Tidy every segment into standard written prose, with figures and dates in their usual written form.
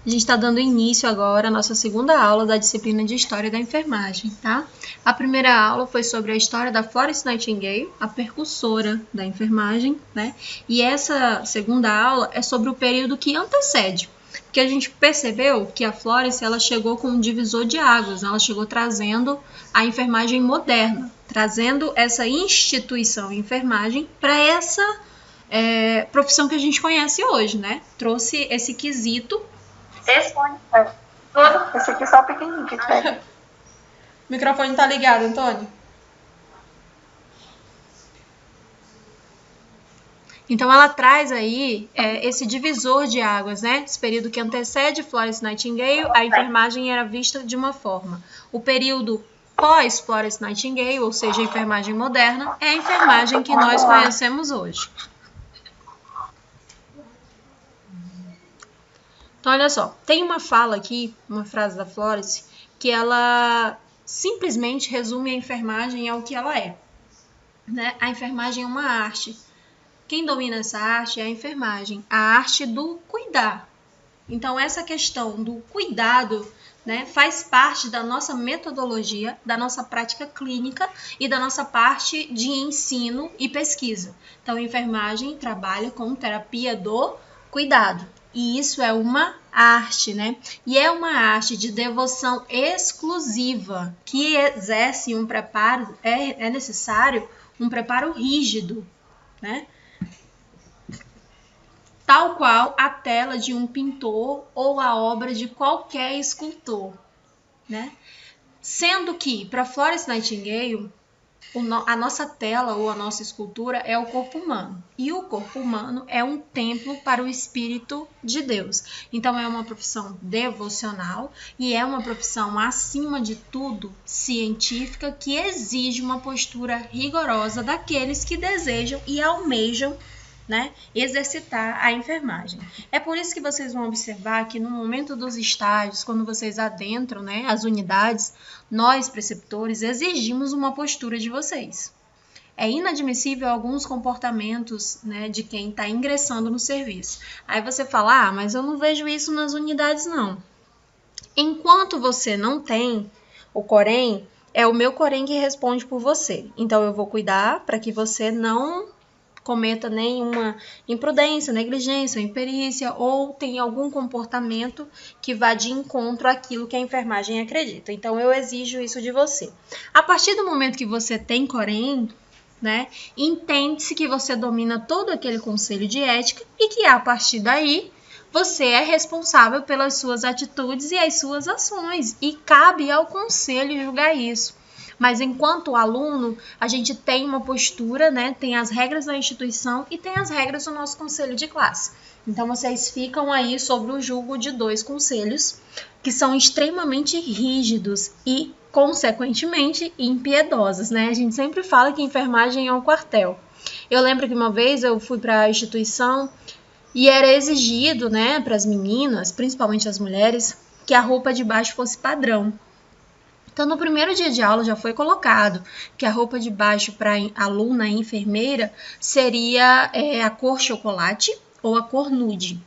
A gente está dando início agora à nossa segunda aula da disciplina de História da Enfermagem, tá? A primeira aula foi sobre a história da Florence Nightingale, a percussora da enfermagem, né? E essa segunda aula é sobre o período que antecede, porque a gente percebeu que a Florence ela chegou com um divisor de águas, ela chegou trazendo a enfermagem moderna, trazendo essa instituição enfermagem para essa profissão que a gente conhece hoje, né? Trouxe esse quesito. Esse aqui é só pequenininho que pega. O microfone tá ligado, Antônio? Então, ela traz aí esse divisor de águas, né? Esse período que antecede Florence Nightingale, a enfermagem era vista de uma forma. O período pós-Florence Nightingale, ou seja, a enfermagem moderna, é a enfermagem que nós conhecemos hoje. Então, olha só, tem uma fala aqui, uma frase da Florence, que ela simplesmente resume a enfermagem ao que ela é, né? A enfermagem é uma arte. Quem domina essa arte é a enfermagem, a arte do cuidar. Então, essa questão do cuidado, né, faz parte da nossa metodologia, da nossa prática clínica e da nossa parte de ensino e pesquisa. Então, a enfermagem trabalha com terapia do cuidado. E isso é uma arte, né? E é uma arte de devoção exclusiva que exerce um preparo, é necessário um preparo rígido, né? Tal qual a tela de um pintor ou a obra de qualquer escultor, né? Sendo que, para Florence Nightingale, a nossa tela ou a nossa escultura é o corpo humano. E o corpo humano é um templo para o Espírito de Deus. Então, é uma profissão devocional e é uma profissão, acima de tudo, científica, que exige uma postura rigorosa daqueles que desejam e almejam, né, exercitar a enfermagem. É por isso que vocês vão observar que no momento dos estágios, quando vocês adentram, né, as unidades, nós, preceptores, exigimos uma postura de vocês. É inadmissível alguns comportamentos, né, de quem está ingressando no serviço. Aí você fala, mas eu não vejo isso nas unidades, não. Enquanto você não tem o Corém, é o meu Corém que responde por você. Então, eu vou cuidar para que você não cometa nenhuma imprudência, negligência, imperícia ou tenha algum comportamento que vá de encontro àquilo que a enfermagem acredita. Então, eu exijo isso de você. A partir do momento que você tem Corém, né, entende-se que você domina todo aquele conselho de ética e que a partir daí você é responsável pelas suas atitudes e as suas ações e cabe ao conselho julgar isso. Mas enquanto aluno, a gente tem uma postura, né? Tem as regras da instituição e tem as regras do nosso conselho de classe. Então, vocês ficam aí sobre o julgo de dois conselhos que são extremamente rígidos e, consequentemente, impiedosos, né? A gente sempre fala que enfermagem é um quartel. Eu lembro que uma vez eu fui para a instituição e era exigido, né, para as meninas, principalmente as mulheres, que a roupa de baixo fosse padrão. Então, no primeiro dia de aula já foi colocado que a roupa de baixo para aluna e enfermeira seria a cor chocolate ou a cor nude.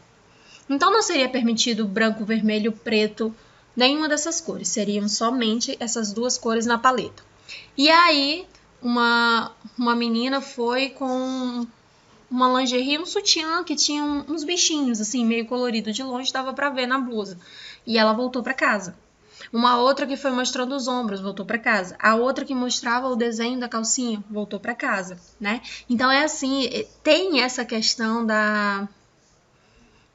Então, não seria permitido branco, vermelho, preto, nenhuma dessas cores. Seriam somente essas duas cores na paleta. E aí, uma menina foi com uma lingerie, um sutiã que tinha uns bichinhos, assim, meio colorido. De longe dava para ver na blusa. E ela voltou para casa. Uma outra que foi mostrando os ombros, voltou para casa. A outra que mostrava o desenho da calcinha, voltou para casa, né? Então, é assim, tem essa questão da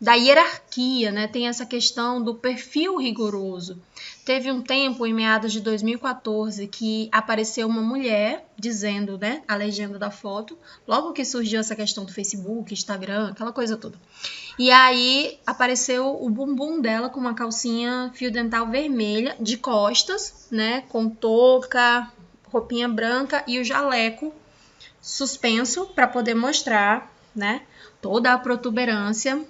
hierarquia, né? Tem essa questão do perfil rigoroso. Teve um tempo, em meados de 2014, que apareceu uma mulher dizendo, né, a legenda da foto, logo que surgiu essa questão do Facebook, Instagram, aquela coisa toda. E aí apareceu o bumbum dela com uma calcinha fio dental vermelha, de costas, né, com touca, roupinha branca e o jaleco suspenso para poder mostrar, né, toda a protuberância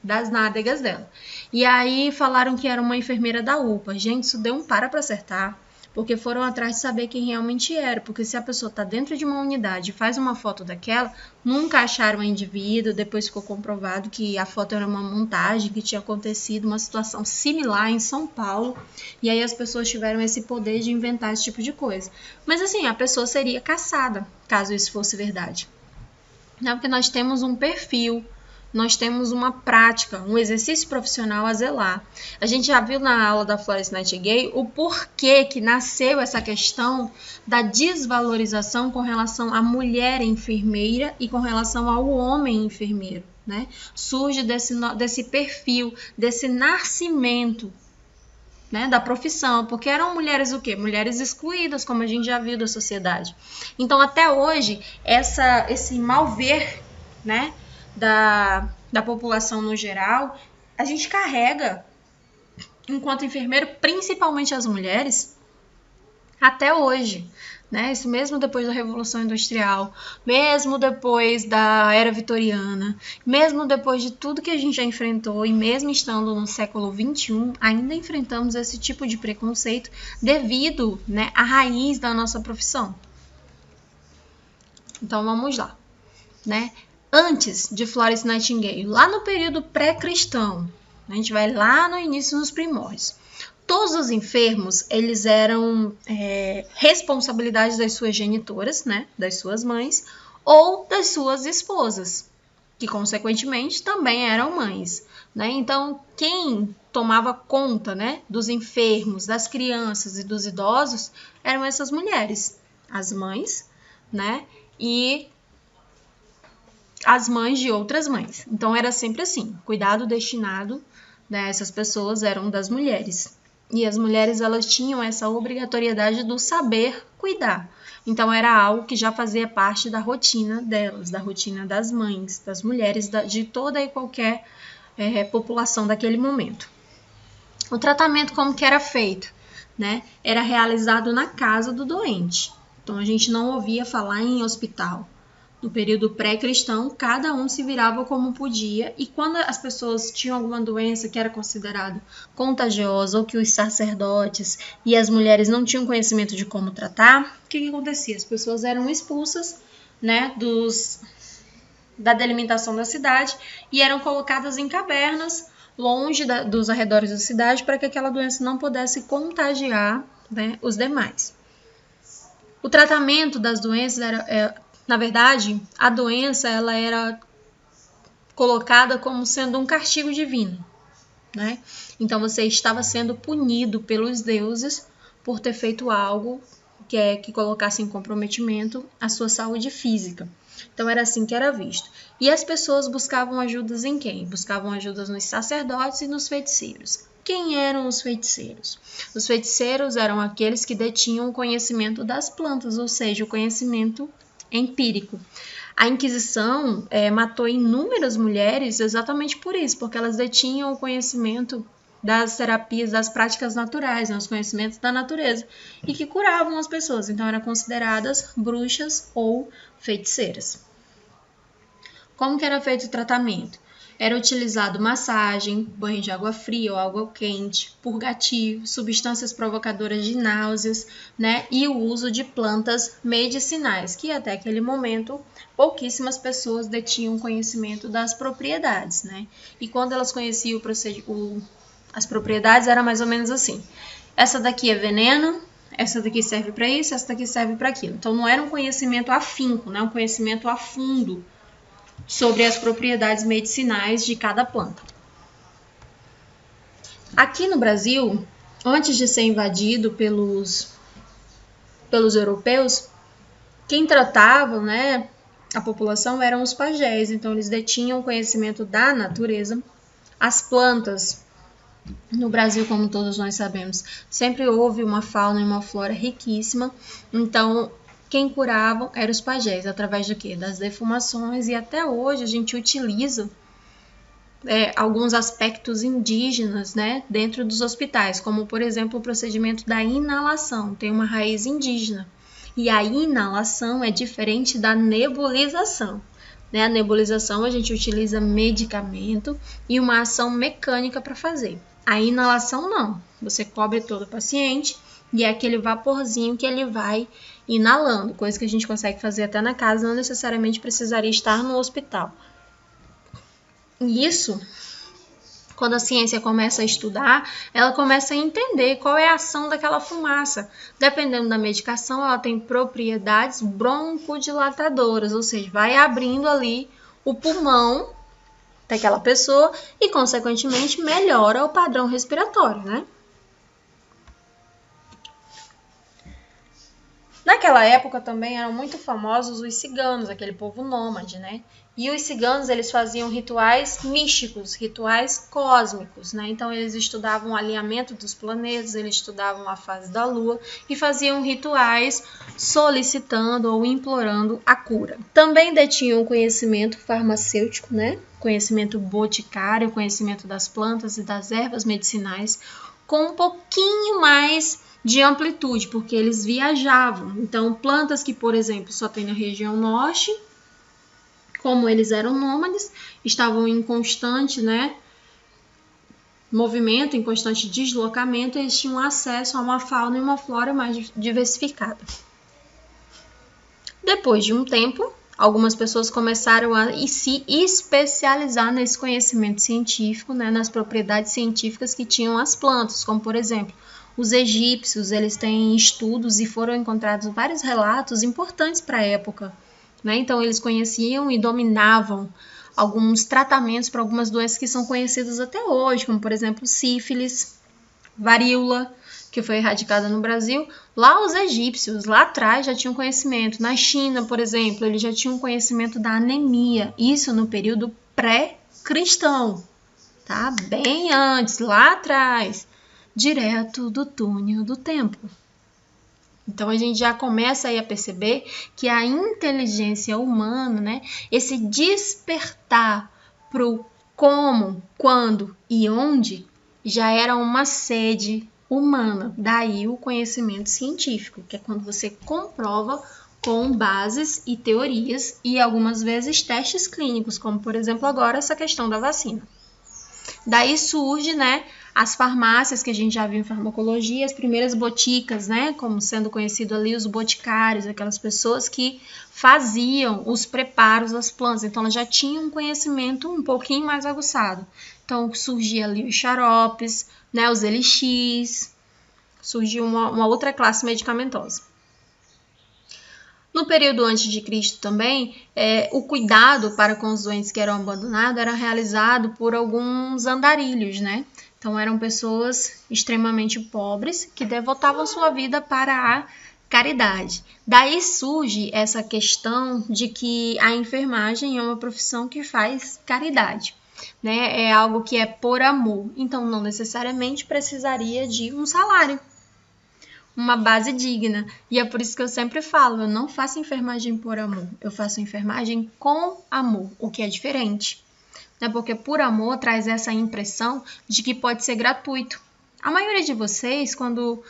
das nádegas dela. E aí falaram que era uma enfermeira da UPA. Gente, isso deu um para acertar, porque foram atrás de saber quem realmente era, porque se a pessoa está dentro de uma unidade e faz uma foto daquela, nunca acharam o indivíduo, depois ficou comprovado que a foto era uma montagem, que tinha acontecido uma situação similar em São Paulo, e aí as pessoas tiveram esse poder de inventar esse tipo de coisa. Mas assim, a pessoa seria caçada, caso isso fosse verdade. Não, porque nós temos um perfil, nós temos uma prática, um exercício profissional a zelar. A gente já viu na aula da Florence Nightingale o porquê que nasceu essa questão da desvalorização com relação à mulher enfermeira e com relação ao homem enfermeiro, né? Surge desse perfil, desse nascimento, né, da profissão, porque eram mulheres o quê? Mulheres excluídas, como a gente já viu da sociedade. Então, até hoje, esse mal ver, né, da população no geral, a gente carrega, enquanto enfermeiro, principalmente as mulheres, até hoje, né? Isso mesmo depois da Revolução Industrial, mesmo depois da Era Vitoriana, mesmo depois de tudo que a gente já enfrentou e mesmo estando no século XXI, ainda enfrentamos esse tipo de preconceito devido, né, à raiz da nossa profissão. Então vamos lá, né? Antes de Florence Nightingale, lá no período pré-cristão, a gente vai lá no início, nos primórdios. Todos os enfermos, eles eram responsabilidade das suas genitoras, né, das suas mães, ou das suas esposas, que consequentemente também eram mães, né? Então, quem tomava conta, né, dos enfermos, das crianças e dos idosos eram essas mulheres, as mães, né, e as mães de outras mães. Então, era sempre assim, cuidado destinado, né, essas pessoas eram das mulheres. E as mulheres, elas tinham essa obrigatoriedade do saber cuidar. Então, era algo que já fazia parte da rotina delas, da rotina das mães, das mulheres, de toda e qualquer população daquele momento. O tratamento, como que era feito, né? Era realizado na casa do doente. Então, a gente não ouvia falar em hospital. No período pré-cristão, cada um se virava como podia, e quando as pessoas tinham alguma doença que era considerada contagiosa, ou que os sacerdotes e as mulheres não tinham conhecimento de como tratar, o que acontecia? As pessoas eram expulsas, né, da delimitação da cidade e eram colocadas em cavernas, longe dos arredores da cidade, para que aquela doença não pudesse contagiar, né, os demais. O tratamento das doenças na verdade, a doença ela era colocada como sendo um castigo divino, né? Então você estava sendo punido pelos deuses por ter feito algo que colocasse em comprometimento a sua saúde física. Então era assim que era visto. E as pessoas buscavam ajudas em quem? Buscavam ajudas nos sacerdotes e nos feiticeiros. Quem eram os feiticeiros? Os feiticeiros eram aqueles que detinham o conhecimento das plantas, ou seja, o conhecimento empírico. A Inquisição matou inúmeras mulheres exatamente por isso, porque elas detinham o conhecimento das terapias, das práticas naturais, né, os conhecimentos da natureza, e que curavam as pessoas. Então, eram consideradas bruxas ou feiticeiras. Como que era feito o tratamento? Era utilizado massagem, banho de água fria ou água quente, purgativo, substâncias provocadoras de náuseas, né? E o uso de plantas medicinais, que até aquele momento pouquíssimas pessoas detinham conhecimento das propriedades, né? E quando elas conheciam as propriedades, era mais ou menos assim. Essa daqui é veneno, essa daqui serve para isso, essa daqui serve para aquilo. Então não era um conhecimento afinco, né? Um conhecimento a fundo sobre as propriedades medicinais de cada planta. Aqui no Brasil, antes de ser invadido pelos europeus, quem tratava, né, a população eram os pajés, então eles detinham conhecimento da natureza. As plantas, no Brasil, como todos nós sabemos, sempre houve uma fauna e uma flora riquíssima, então quem curavam eram os pajés, através do quê? Das defumações, e até hoje a gente utiliza alguns aspectos indígenas, né, dentro dos hospitais, como, por exemplo, o procedimento da inalação, tem uma raiz indígena. E a inalação é diferente da nebulização. Né? A nebulização a gente utiliza medicamento e uma ação mecânica para fazer. A inalação não, você cobre todo o paciente E é aquele vaporzinho que ele vai inalando, coisa que a gente consegue fazer até na casa, não necessariamente precisaria estar no hospital. E isso, quando a ciência começa a estudar, ela começa a entender qual é a ação daquela fumaça. Dependendo da medicação, ela tem propriedades broncodilatadoras, ou seja, vai abrindo ali o pulmão daquela pessoa e, consequentemente, melhora o padrão respiratório, né? Naquela época também eram muito famosos os ciganos, aquele povo nômade, né? E os ciganos, eles faziam rituais místicos, rituais cósmicos, né? Então, eles estudavam o alinhamento dos planetas, eles estudavam a fase da lua e faziam rituais solicitando ou implorando a cura. Também detinham conhecimento farmacêutico, né? Conhecimento boticário, conhecimento das plantas e das ervas medicinais, com um pouquinho mais de amplitude, porque eles viajavam. Então, plantas que, por exemplo, só tem na região norte, como eles eram nômades, estavam em constante, né, movimento, em constante deslocamento, eles tinham acesso a uma fauna e uma flora mais diversificada. Depois de um tempo, algumas pessoas começaram a se especializar nesse conhecimento científico, né, nas propriedades científicas que tinham as plantas, como, por exemplo, os egípcios, eles têm estudos e foram encontrados vários relatos importantes para a época, né? Então, eles conheciam e dominavam alguns tratamentos para algumas doenças que são conhecidas até hoje, como, por exemplo, sífilis, varíola, que foi erradicada no Brasil. Lá os egípcios, lá atrás, já tinham conhecimento. Na China, por exemplo, eles já tinham conhecimento da anemia, isso no período pré-cristão, tá? Bem antes, lá atrás, direto do túnel do tempo. Então, a gente já começa aí a perceber que a inteligência humana, né, esse despertar para o como, quando e onde, já era uma sede humana. Daí o conhecimento científico, que é quando você comprova com bases e teorias e algumas vezes testes clínicos, como, por exemplo, agora essa questão da vacina. Daí surge, né, as farmácias que a gente já viu em farmacologia, as primeiras boticas, né, como sendo conhecido ali os boticários, aquelas pessoas que faziam os preparos das plantas. Então, elas já tinham um conhecimento um pouquinho mais aguçado. Então, surgia ali os xaropes, né, os elixis, surgiu uma outra classe medicamentosa. No período antes de Cristo também, o cuidado para com os doentes que eram abandonados era realizado por alguns andarilhos, né? Então, eram pessoas extremamente pobres que devotavam sua vida para a caridade. Daí surge essa questão de que a enfermagem é uma profissão que faz caridade, né? É algo que é por amor. Então, não necessariamente precisaria de um salário, uma base digna. E é por isso que eu sempre falo, eu não faço enfermagem por amor, eu faço enfermagem com amor, o que é diferente. Porque por amor traz essa impressão de que pode ser gratuito. A maioria de vocês, quando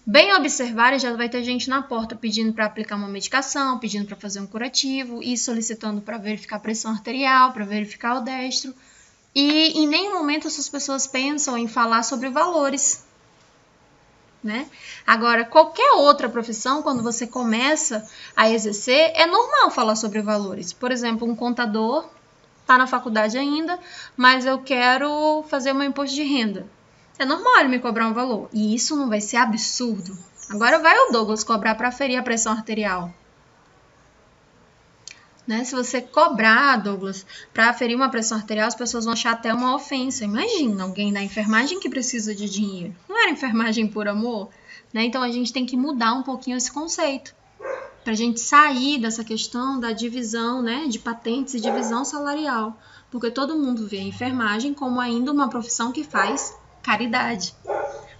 bem observarem, já vai ter gente na porta pedindo para aplicar uma medicação, pedindo para fazer um curativo e solicitando para verificar a pressão arterial, para verificar o destro. E em nenhum momento essas pessoas pensam em falar sobre valores, né? Agora, qualquer outra profissão, quando você começa a exercer, é normal falar sobre valores. Por exemplo, um contador está na faculdade ainda, mas eu quero fazer o meu imposto de renda. É normal ele me cobrar um valor. E isso não vai ser absurdo. Agora vai o Douglas cobrar para aferir a pressão arterial. Né? Se você cobrar, Douglas, para aferir uma pressão arterial, as pessoas vão achar até uma ofensa. Imagina alguém da enfermagem que precisa de dinheiro. Não era enfermagem por amor? Né? Então, a gente tem que mudar um pouquinho esse conceito, para a gente sair dessa questão da divisão, né, de patentes e divisão salarial, porque todo mundo vê a enfermagem como ainda uma profissão que faz caridade.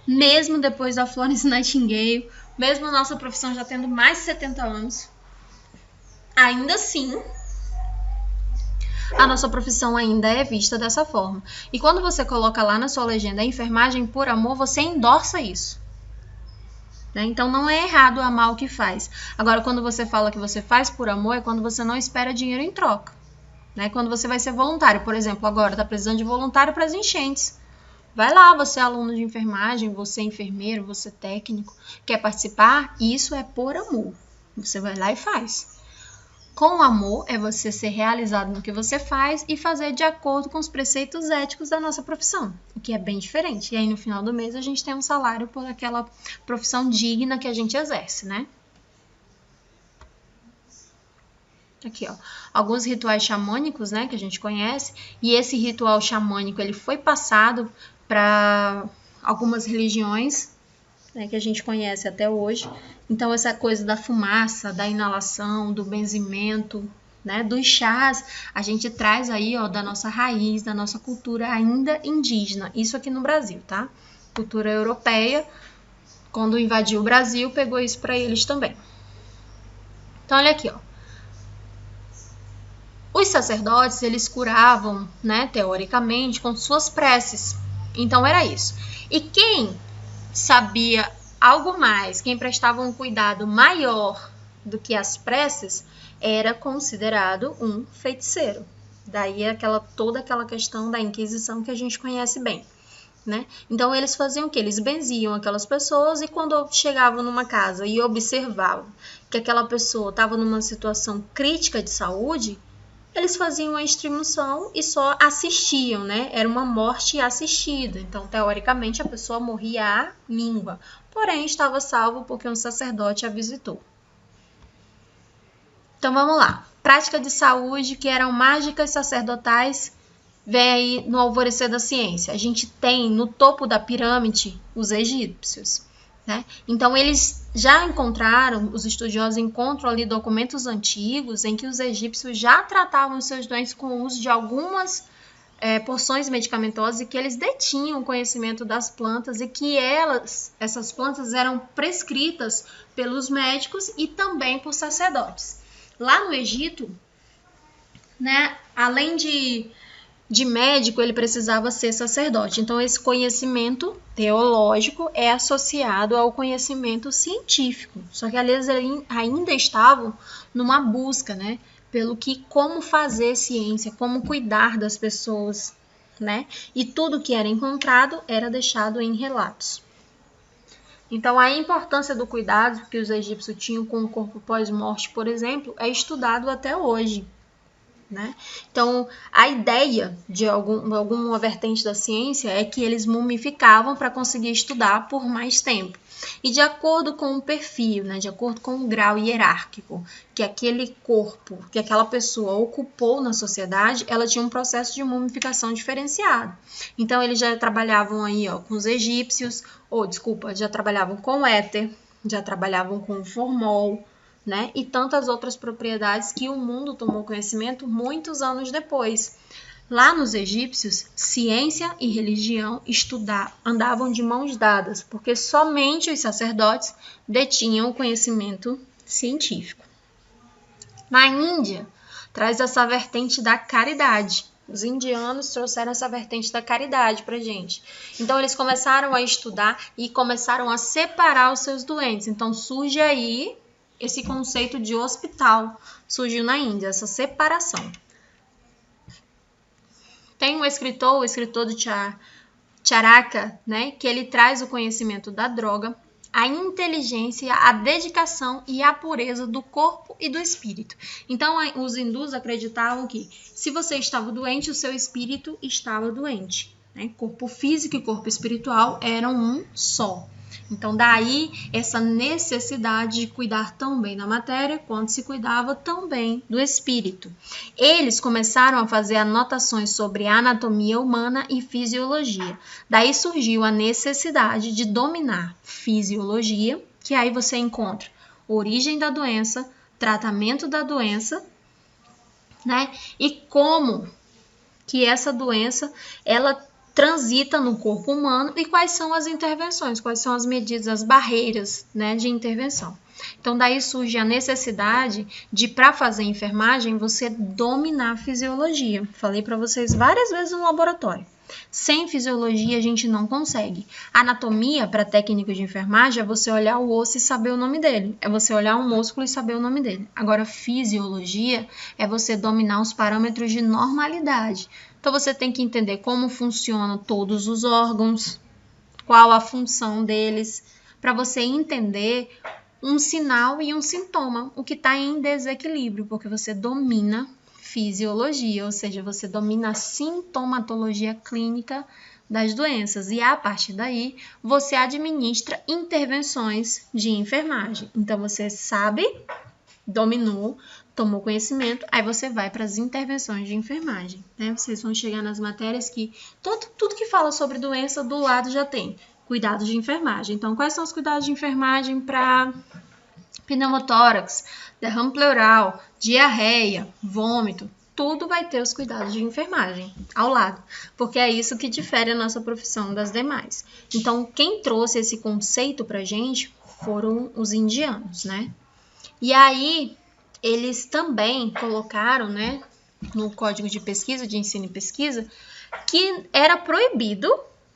Mesmo depois da Florence Nightingale, mesmo a nossa profissão já tendo mais de 70 anos, ainda assim, a nossa profissão ainda é vista dessa forma. E quando você coloca lá na sua legenda a enfermagem por amor, você endossa isso. Né? Então, não é errado amar o que faz. Agora, quando você fala que você faz por amor, é quando você não espera dinheiro em troca. Né? Quando você vai ser voluntário. Por exemplo, agora está precisando de voluntário para as enchentes. Vai lá, você é aluno de enfermagem, você é enfermeiro, você é técnico, quer participar? Isso é por amor. Você vai lá e faz. Com amor é você ser realizado no que você faz e fazer de acordo com os preceitos éticos da nossa profissão, o que é bem diferente. E aí no final do mês a gente tem um salário por aquela profissão digna que a gente exerce, né? Aqui, ó, alguns rituais xamânicos, né, que a gente conhece, e esse ritual xamânico ele foi passado para algumas religiões, né, que a gente conhece até hoje. Então essa coisa da fumaça, da inalação, do benzimento, né, dos chás, a gente traz aí, ó, da nossa raiz, da nossa cultura ainda indígena. Isso aqui no Brasil, tá? Cultura europeia, quando invadiu o Brasil, pegou isso para eles também. Então olha aqui, ó. Os sacerdotes, eles curavam, né, teoricamente, com suas preces. Então era isso. E quem sabia algo mais, quem prestava um cuidado maior do que as preces, era considerado um feiticeiro. Daí toda aquela questão da Inquisição que a gente conhece bem, né? Então eles faziam o quê? Eles benziam aquelas pessoas e quando chegavam numa casa e observavam que aquela pessoa estava numa situação crítica de saúde, eles faziam a extremação e só assistiam, né? Era uma morte assistida. Então, teoricamente, a pessoa morria à míngua. Porém, estava salvo porque um sacerdote a visitou. Então, vamos lá. Prática de saúde que eram mágicas sacerdotais, vem aí no alvorecer da ciência. A gente tem no topo da pirâmide os egípcios, né? Então, eles já encontraram, os estudiosos encontram ali documentos antigos em que os egípcios já tratavam os seus doentes com o uso de algumas porções medicamentosas e que eles detinham o conhecimento das plantas e que essas plantas eram prescritas pelos médicos e também por sacerdotes. Lá no Egito, né, além de médico, ele precisava ser sacerdote. Então, esse conhecimento teológico é associado ao conhecimento científico. Só que, aliás, eles ainda estavam numa busca, né? Como fazer ciência, como cuidar das pessoas, né? E tudo que era encontrado era deixado em relatos. Então, a importância do cuidado que os egípcios tinham com o corpo pós-morte, por exemplo, é estudado até hoje, né? Então, a ideia de alguma vertente da ciência é que eles mumificavam para conseguir estudar por mais tempo. E de acordo com o perfil, né, de acordo com o grau hierárquico que aquele corpo, que aquela pessoa ocupou na sociedade, ela tinha um processo de mumificação diferenciado. Então, eles já trabalhavam aí, ó, com os egípcios, já trabalhavam com éter, já trabalhavam com formol, né? E tantas outras propriedades que o mundo tomou conhecimento muitos anos depois. Lá nos egípcios, ciência e religião andavam de mãos dadas, porque somente os sacerdotes detinham o conhecimento científico. Na Índia, traz essa vertente da caridade. Os indianos trouxeram essa vertente da caridade para a gente. Então, eles começaram a estudar e começaram a separar os seus doentes. Então, surge aí esse conceito de hospital, surgiu na Índia, essa separação. Tem o escritor do Charaka, né, que ele traz o conhecimento da droga, a inteligência, a dedicação e a pureza do corpo e do espírito. Então, os hindus acreditavam que se você estava doente, o seu espírito estava doente, né? Corpo físico e corpo espiritual eram um só. Então, daí essa necessidade de cuidar tão bem da matéria quanto se cuidava tão bem do espírito. Eles começaram a fazer anotações sobre anatomia humana e fisiologia. Daí surgiu a necessidade de dominar fisiologia, que aí você encontra origem da doença, tratamento da doença, né? E como que essa doença, ela transita no corpo humano e quais são as intervenções, quais são as medidas, as barreiras, né, de intervenção. Então, daí surge a necessidade de, para fazer enfermagem, você dominar a fisiologia. Falei para vocês várias vezes no laboratório. Sem fisiologia a gente não consegue. Anatomia, para técnico de enfermagem, é você olhar o osso e saber o nome dele. É você olhar um músculo e saber o nome dele. Agora, fisiologia é você dominar os parâmetros de normalidade. Então, você tem que entender como funcionam todos os órgãos, qual a função deles, para você entender um sinal e um sintoma, o que está em desequilíbrio, porque você domina fisiologia, ou seja, você domina a sintomatologia clínica das doenças e a partir daí você administra intervenções de enfermagem. Então você sabe, dominou, tomou conhecimento, aí você vai para as intervenções de enfermagem, né? Vocês vão chegar nas matérias que tudo que fala sobre doença do lado já tem cuidados de enfermagem. Então, quais são os cuidados de enfermagem para pneumotórax, derrame pleural, diarreia, vômito? Tudo vai ter os cuidados de enfermagem ao lado, porque é isso que difere a nossa profissão das demais. Então, quem trouxe esse conceito pra gente foram os indianos, né? E aí, eles também colocaram, né, no Código de Pesquisa, de Ensino e Pesquisa, que era proibido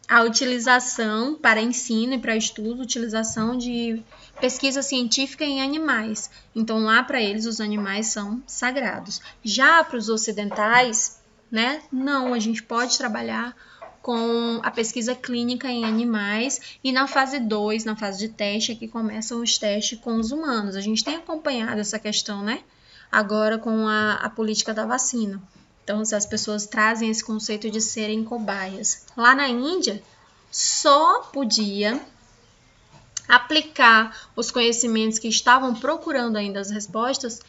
a utilização para ensino e para estudo, utilização de pesquisa científica em animais. Então, lá para eles, os animais são sagrados. Já para os ocidentais, né, não, a gente pode trabalhar com a pesquisa clínica em animais e na fase 2, na fase de teste, é que começam os testes com os humanos. A gente tem acompanhado essa questão, né, agora com a política da vacina. Então, se as pessoas trazem esse conceito de serem cobaias. Lá na Índia, só podia aplicar os conhecimentos que estavam procurando ainda as respostas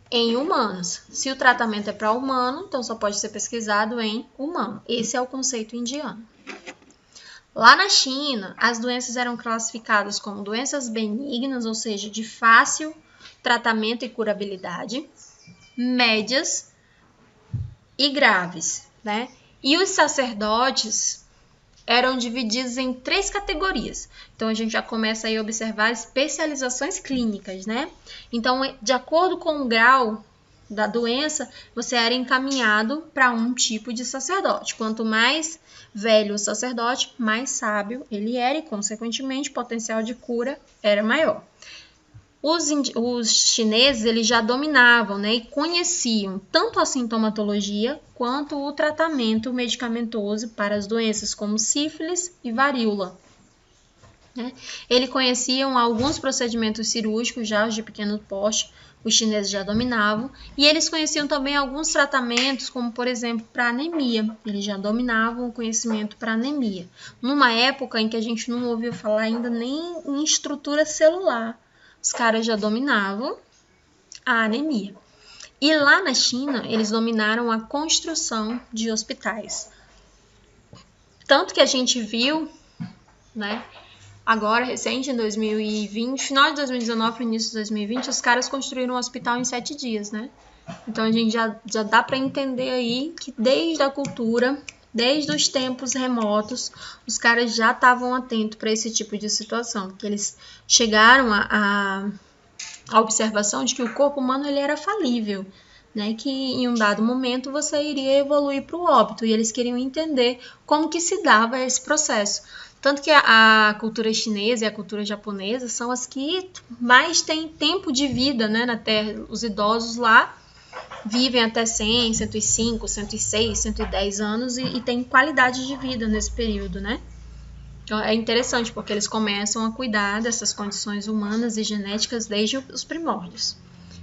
em humanos. Se o tratamento é para humano, então só pode ser pesquisado em humano. Esse é o conceito indiano. Lá na China, as doenças eram classificadas como doenças benignas, ou seja, de fácil tratamento e curabilidade, médias e graves, né? E os sacerdotes eram divididos em 3 categorias. Então, a gente já começa aí a observar especializações clínicas, né? Então, de acordo com o grau da doença, você era encaminhado para um tipo de sacerdote. Quanto mais velho o sacerdote, mais sábio ele era e, consequentemente, o potencial de cura era maior. Os chineses eles já dominavam, né, e conheciam tanto a sintomatologia quanto o tratamento medicamentoso para as doenças como sífilis e varíola. Né? Eles conheciam alguns procedimentos cirúrgicos, já os de pequeno porte, os chineses já dominavam, e eles conheciam também alguns tratamentos, como por exemplo para anemia. Eles já dominavam o conhecimento para anemia, numa época em que a gente não ouviu falar ainda nem em estrutura celular. Os caras já dominavam a anemia. E lá na China, eles dominaram a construção de hospitais. Tanto que a gente viu, né, agora, recente, em 2020, final de 2019 início de 2020, os caras construíram um hospital em 7 dias, né? Então, a gente já dá para entender aí que desde a cultura, desde os tempos remotos, os caras já estavam atentos para esse tipo de situação, porque eles chegaram à observação de que o corpo humano ele era falível, né? Que em um dado momento você iria evoluir para o óbito, e eles queriam entender como que se dava esse processo. Tanto que a cultura chinesa e a cultura japonesa são as que mais têm tempo de vida, né, na Terra. Os idosos lá vivem até 100, 105, 106, 110 anos e têm qualidade de vida nesse período, né? Então, é interessante porque eles começam a cuidar dessas condições humanas e genéticas desde os primórdios.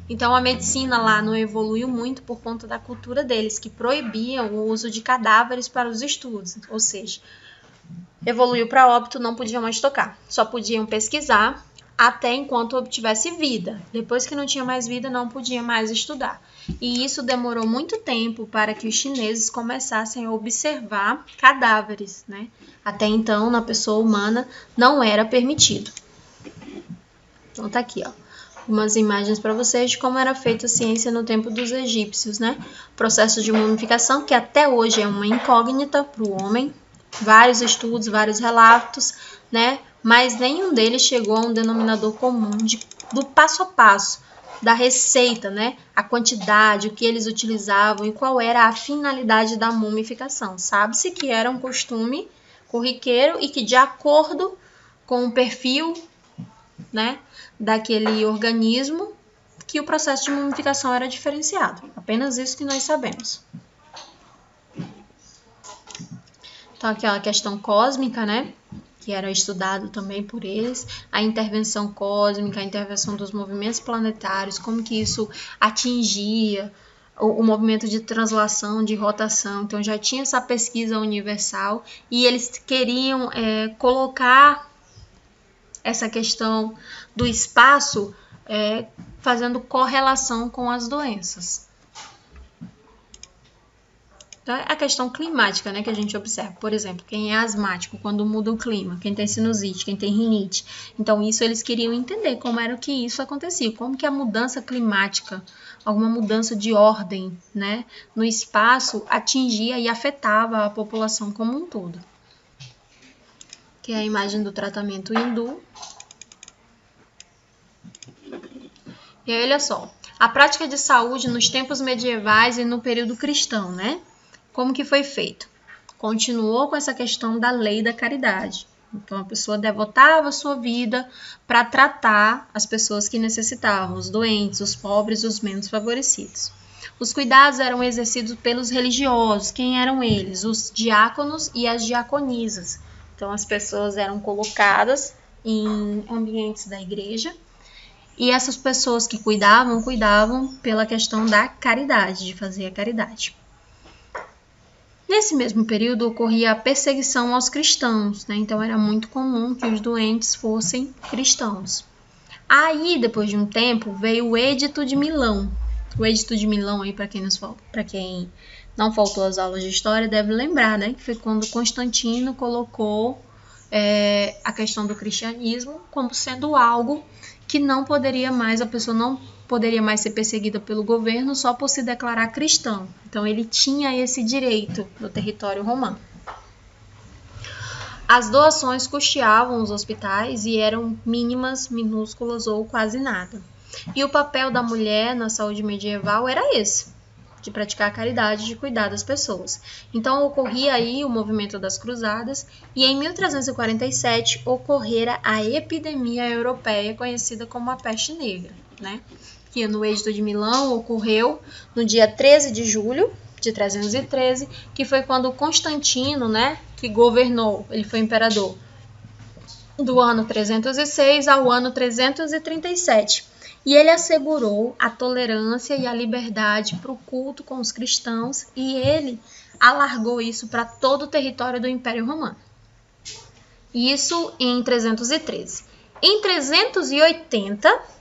Então, a medicina lá não evoluiu muito por conta da cultura deles, que proibia o uso de cadáveres para os estudos, ou seja, evoluiu para óbito, não podiam mais tocar, só podiam pesquisar até enquanto obtivesse vida. Depois que não tinha mais vida, não podia mais estudar. E isso demorou muito tempo para que os chineses começassem a observar cadáveres, né? Até então, na pessoa humana, não era permitido. Então, tá aqui, ó, umas imagens para vocês de como era feita a ciência no tempo dos egípcios, né? Processo de mumificação, que até hoje é uma incógnita para o homem. Vários estudos, vários relatos, né? Mas nenhum deles chegou a um denominador comum do passo a passo da receita, né? A quantidade, o que eles utilizavam e qual era a finalidade da mumificação. Sabe-se que era um costume corriqueiro e que, de acordo com o perfil, né, daquele organismo, que o processo de mumificação era diferenciado. Apenas isso que nós sabemos. Então, aquela questão cósmica, né, que era estudado também por eles, a intervenção cósmica, a intervenção dos movimentos planetários, como que isso atingia o movimento de translação, de rotação. Então, já tinha essa pesquisa universal e eles queriam colocar essa questão do espaço fazendo correlação com as doenças. Então, é a questão climática, né, que a gente observa. Por exemplo, quem é asmático, quando muda o clima, quem tem sinusite, quem tem rinite. Então, isso eles queriam entender como era que isso acontecia, como que a mudança climática, alguma mudança de ordem, né, no espaço atingia e afetava a população como um todo. Que é a imagem do tratamento hindu. E aí, olha só, a prática de saúde nos tempos medievais e no período cristão, né? Como que foi feito? Continuou com essa questão da lei da caridade. Então, a pessoa devotava a sua vida para tratar as pessoas que necessitavam, os doentes, os pobres, os menos favorecidos. Os cuidados eram exercidos pelos religiosos. Quem eram eles? Os diáconos e as diaconisas. Então, as pessoas eram colocadas em ambientes da igreja e essas pessoas que cuidavam pela questão da caridade, de fazer a caridade. Nesse mesmo período ocorria a perseguição aos cristãos, né? Então era muito comum que os doentes fossem cristãos. Aí, depois de um tempo, veio o Edito de Milão. O Edito de Milão, aí, para quem não faltou às aulas de história, deve lembrar, né? Que foi quando Constantino colocou a questão do cristianismo como sendo algo que não poderia mais, a pessoa não poderia mais ser perseguida pelo governo só por se declarar cristão. Então, ele tinha esse direito no território romano. As doações custeavam os hospitais e eram mínimas, minúsculas ou quase nada. E o papel da mulher na saúde medieval era esse, de praticar a caridade, de cuidar das pessoas. Então, ocorria aí o movimento das cruzadas e em 1347 ocorrera a epidemia europeia conhecida como a peste negra, né? Que no Edito de Milão ocorreu no dia 13 de julho de 313, que foi quando Constantino, né, que governou, ele foi imperador do ano 306 ao ano 337. E ele assegurou a tolerância e a liberdade para o culto com os cristãos e ele alargou isso para todo o território do Império Romano. Isso em 313. Em 380,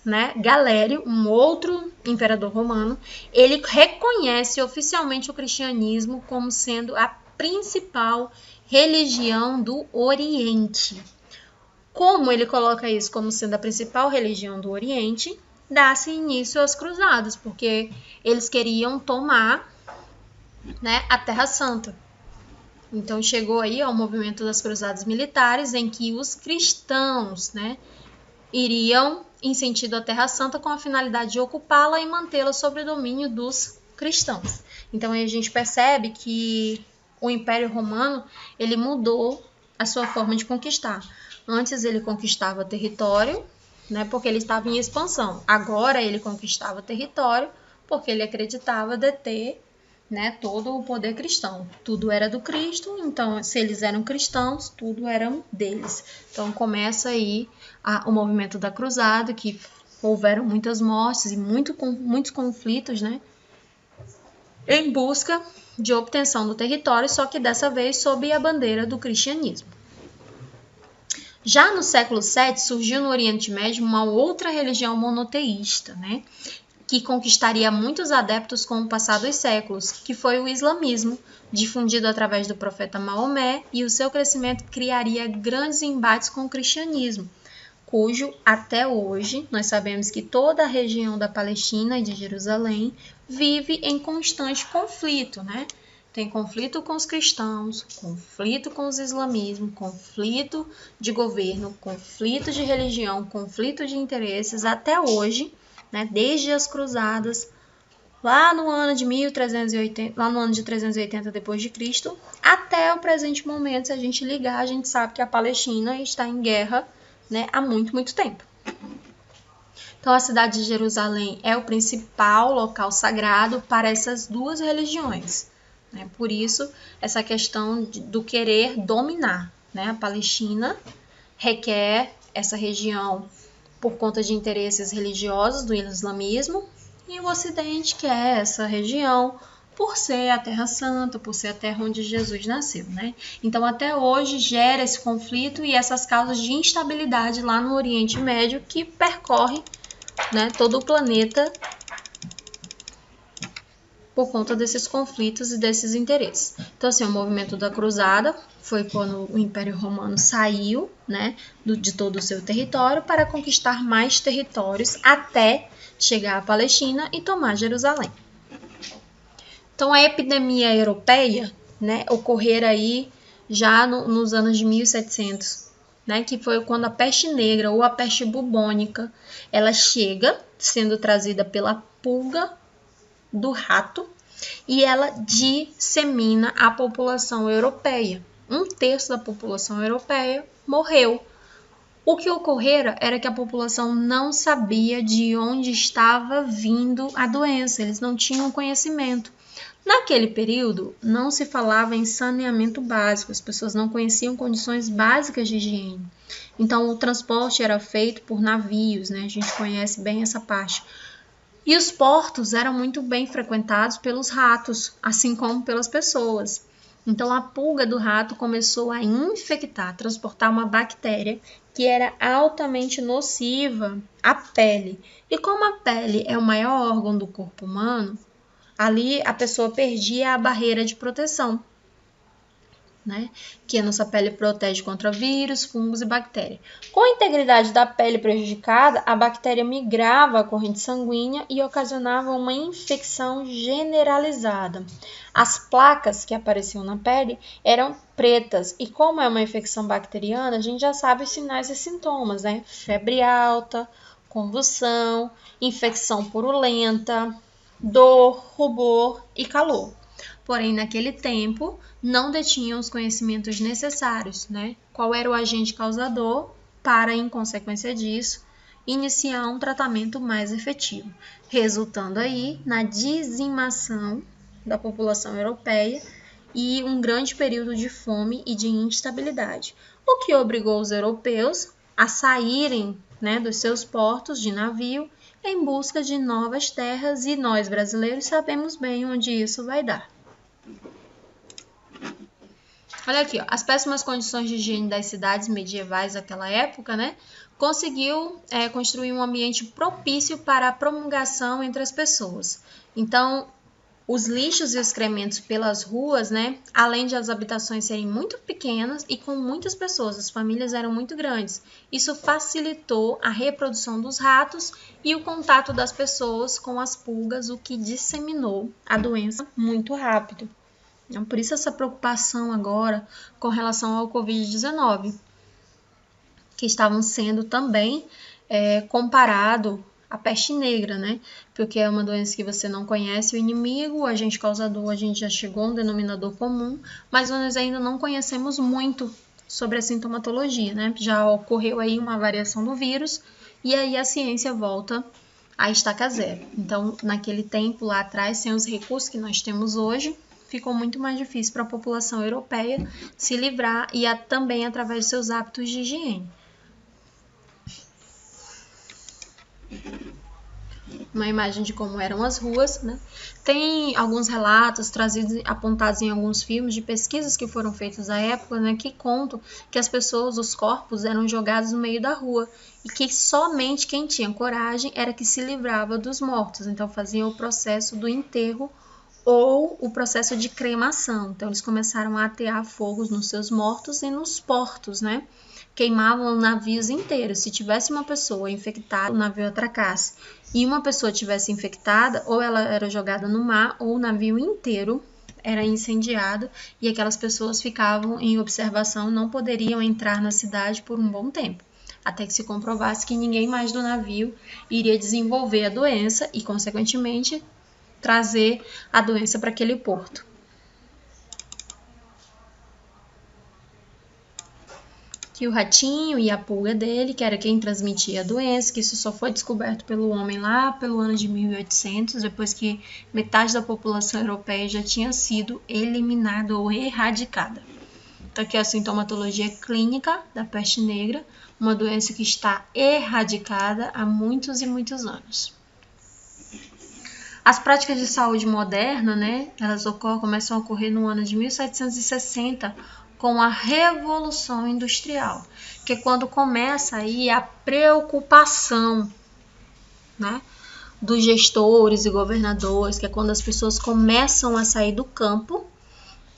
né, Galério, um outro imperador romano, ele reconhece oficialmente o cristianismo como sendo a principal religião do Oriente. Como ele coloca isso como sendo a principal religião do Oriente, dá-se início às cruzadas, porque eles queriam tomar, né, a Terra Santa. Então chegou aí ao movimento das cruzadas militares, em que os cristãos, né, iriam em sentido à Terra Santa com a finalidade de ocupá-la e mantê-la sob o domínio dos cristãos. Então aí a gente percebe que o Império Romano ele mudou a sua forma de conquistar. Antes ele conquistava território, né, porque ele estava em expansão. Agora ele conquistava território porque ele acreditava deter, né, todo o poder cristão. Tudo era do Cristo, então se eles eram cristãos, tudo era deles. Então começa aí o movimento da cruzada, que houveram muitas mortes e muitos conflitos, né, em busca de obtenção do território, só que dessa vez sob a bandeira do cristianismo. Já no século VII surgiu no Oriente Médio uma outra religião monoteísta, né, que conquistaria muitos adeptos com o passar dos séculos, que foi o islamismo, difundido através do profeta Maomé, e o seu crescimento criaria grandes embates com o cristianismo, cujo, até hoje, nós sabemos que toda a região da Palestina e de Jerusalém vive em constante conflito, né? Tem conflito com os cristãos, conflito com os islamismos, conflito de governo, conflito de religião, conflito de interesses até hoje, né? Desde as cruzadas, lá no ano de 1380, lá no ano de 380 depois de Cristo, até o presente momento. Se a gente ligar, a gente sabe que a Palestina está em guerra, né, há muito tempo. Então, a cidade de Jerusalém é o principal local sagrado para essas duas religiões, né? Por isso, essa questão do querer dominar, né? A Palestina requer essa região por conta de interesses religiosos do islamismo, e o Ocidente quer essa região por ser a Terra Santa, por ser a terra onde Jesus nasceu, né? Então, até hoje, gera esse conflito e essas causas de instabilidade lá no Oriente Médio que percorre, né, todo o planeta por conta desses conflitos e desses interesses. Então, assim, o movimento da Cruzada foi quando o Império Romano saiu, né, de todo o seu território para conquistar mais territórios até chegar à Palestina e tomar Jerusalém. Então, a epidemia europeia, né, ocorrer aí já nos anos de 1700, né, que foi quando a peste negra ou a peste bubônica, ela chega sendo trazida pela pulga do rato e ela dissemina a população europeia. 1/3 da população europeia morreu. O que ocorrera era que a população não sabia de onde estava vindo a doença, eles não tinham conhecimento. Naquele período, não se falava em saneamento básico, as pessoas não conheciam condições básicas de higiene. Então, o transporte era feito por navios, né? A gente conhece bem essa parte. E os portos eram muito bem frequentados pelos ratos, assim como pelas pessoas. Então, a pulga do rato começou a infectar, transportar uma bactéria que era altamente nociva à pele. E como a pele é o maior órgão do corpo humano, ali a pessoa perdia a barreira de proteção, né? Que a nossa pele protege contra vírus, fungos e bactérias. Com a integridade da pele prejudicada, a bactéria migrava a corrente sanguínea e ocasionava uma infecção generalizada. As placas que apareciam na pele eram pretas e, como é uma infecção bacteriana, a gente já sabe os sinais e sintomas, né? Febre alta, convulsão, infecção purulenta, dor, rubor e calor. Porém, naquele tempo, não detinham os conhecimentos necessários, né? Qual era o agente causador para, em consequência disso, iniciar um tratamento mais efetivo, resultando aí na dizimação da população europeia e um grande período de fome e de instabilidade, o que obrigou os europeus a saírem, né, dos seus portos de navio em busca de novas terras, e nós brasileiros sabemos bem onde isso vai dar. Olha aqui, ó, as péssimas condições de higiene das cidades medievais daquela época, né, conseguiu construir um ambiente propício para a promulgação entre as pessoas. Então, os lixos e excrementos pelas ruas, né, além de as habitações serem muito pequenas e com muitas pessoas, as famílias eram muito grandes. Isso facilitou a reprodução dos ratos e o contato das pessoas com as pulgas, o que disseminou a doença muito rápido. Então, por isso essa preocupação agora com relação ao Covid-19, que estavam sendo também comparado à peste negra, né? Porque é uma doença que você não conhece o inimigo, o agente causador, a gente já chegou a um denominador comum, mas nós ainda não conhecemos muito sobre a sintomatologia, né? Já ocorreu aí uma variação do vírus e aí a ciência volta à estaca zero. Então, naquele tempo lá atrás, sem os recursos que nós temos hoje, ficou muito mais difícil para a população europeia se livrar e também através de seus hábitos de higiene. Uma imagem de como eram as ruas, né? Tem alguns relatos apontados em alguns filmes de pesquisas que foram feitas à época, né, que contam que as pessoas, os corpos, eram jogados no meio da rua e que somente quem tinha coragem era que se livrava dos mortos. Então faziam o processo do enterro ou o processo de cremação. Então eles começaram a atear fogos nos seus mortos e nos portos, né? Queimavam navios inteiros. Se tivesse uma pessoa infectada, o navio atracasse, e uma pessoa tivesse infectada, ou ela era jogada no mar, ou o navio inteiro era incendiado, e aquelas pessoas ficavam em observação, não poderiam entrar na cidade por um bom tempo. até que se comprovasse que ninguém mais do navio iria desenvolver a doença e, consequentemente, trazer a doença para aquele porto. Que o ratinho e a pulga dele, que era quem transmitia a doença, que isso só foi descoberto pelo homem lá pelo ano de 1800, depois que metade da população europeia já tinha sido eliminada ou erradicada. Então, aqui é a sintomatologia clínica da peste negra, uma doença que está erradicada há muitos e muitos anos. As práticas de saúde moderna, né, elas começam a ocorrer no ano de 1760, com a Revolução Industrial, que é quando começa aí a preocupação, né, dos gestores e governadores, que é quando as pessoas começam a sair do campo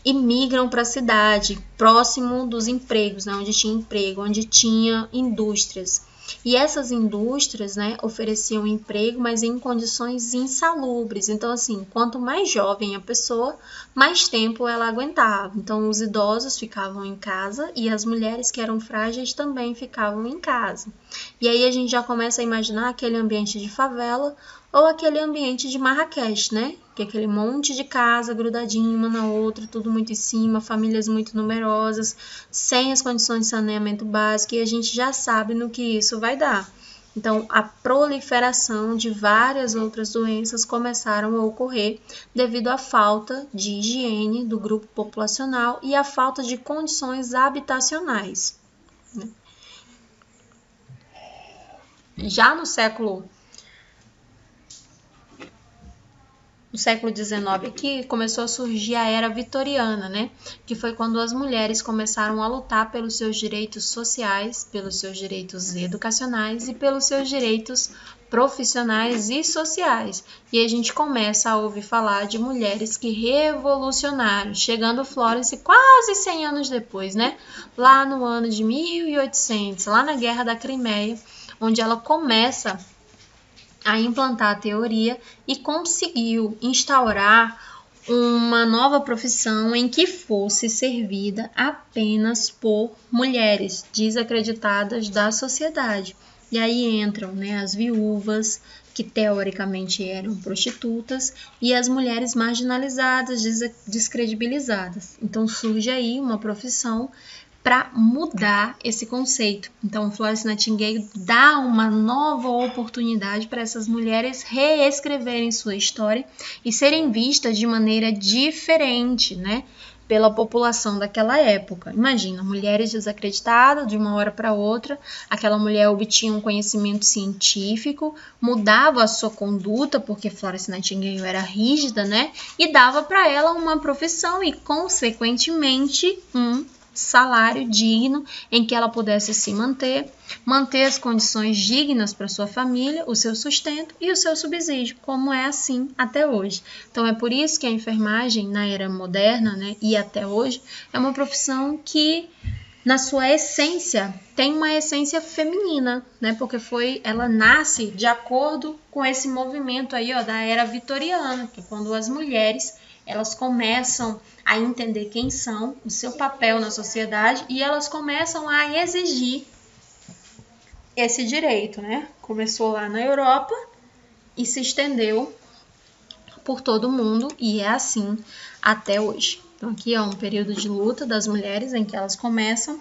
e migram para a cidade, próximo dos empregos, né, onde tinha emprego, onde tinha indústrias. E essas indústrias, né, ofereciam emprego, mas em condições insalubres. Então, assim, quanto mais jovem a pessoa, mais tempo ela aguentava. Então, os idosos ficavam em casa e as mulheres que eram frágeis também ficavam em casa. E aí a gente já começa a imaginar aquele ambiente de favela ou aquele ambiente de Marrakech, né? Que é aquele monte de casa grudadinho uma na outra, tudo muito em cima, famílias muito numerosas, sem as condições de saneamento básico, e a gente já sabe no que isso vai dar. Então, a proliferação de várias outras doenças começaram a ocorrer devido à falta de higiene do grupo populacional e à falta de condições habitacionais, né? Já no século XIX aqui, começou a surgir a era vitoriana, né? Que foi quando as mulheres começaram a lutar pelos seus direitos sociais, pelos seus direitos educacionais e pelos seus direitos profissionais e sociais. E a gente começa a ouvir falar de mulheres que revolucionaram, chegando Florence quase 100 anos depois, né? Lá no ano de 1800, lá na Guerra da Crimeia, onde ela começa a implantar a teoria e conseguiu instaurar uma nova profissão em que fosse servida apenas por mulheres desacreditadas da sociedade. E aí entram, né, as viúvas, que teoricamente eram prostitutas, e as mulheres marginalizadas, descredibilizadas. Então surge aí uma profissão para mudar esse conceito. Então, Florence Nightingale dá uma nova oportunidade para essas mulheres reescreverem sua história e serem vistas de maneira diferente, né, pela população daquela época. Imagina, mulheres desacreditadas de uma hora para outra, aquela mulher obtinha um conhecimento científico, mudava a sua conduta, porque Florence Nightingale era rígida, né, e dava para ela uma profissão e, consequentemente, um salário digno em que ela pudesse se manter as condições dignas para sua família, o seu sustento e o seu subsídio, como é assim até hoje. Então é por isso que a enfermagem na era moderna, né, e até hoje, é uma profissão que na sua essência tem uma essência feminina, né, porque ela nasce de acordo com esse movimento aí, ó, da era vitoriana, que é quando as mulheres elas começam a entender quem são, o seu papel na sociedade, e elas começam a exigir esse direito, né? Começou lá na Europa e se estendeu por todo o mundo, e é assim até hoje. Então aqui é um período de luta das mulheres em que elas começam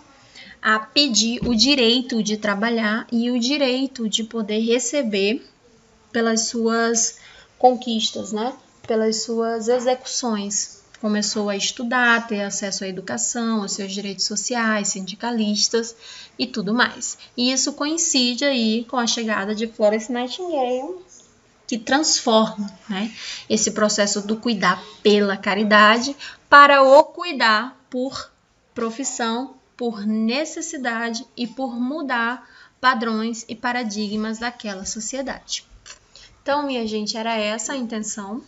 a pedir o direito de trabalhar e o direito de poder receber pelas suas conquistas, né? Pelas suas execuções. Começou a estudar, a ter acesso à educação, aos seus direitos sociais, sindicalistas e tudo mais. E isso coincide aí com a chegada de Florence Nightingale, que transforma, né, esse processo do cuidar pela caridade para o cuidar por profissão, por necessidade e por mudar padrões e paradigmas daquela sociedade. Então, minha gente, era essa a intenção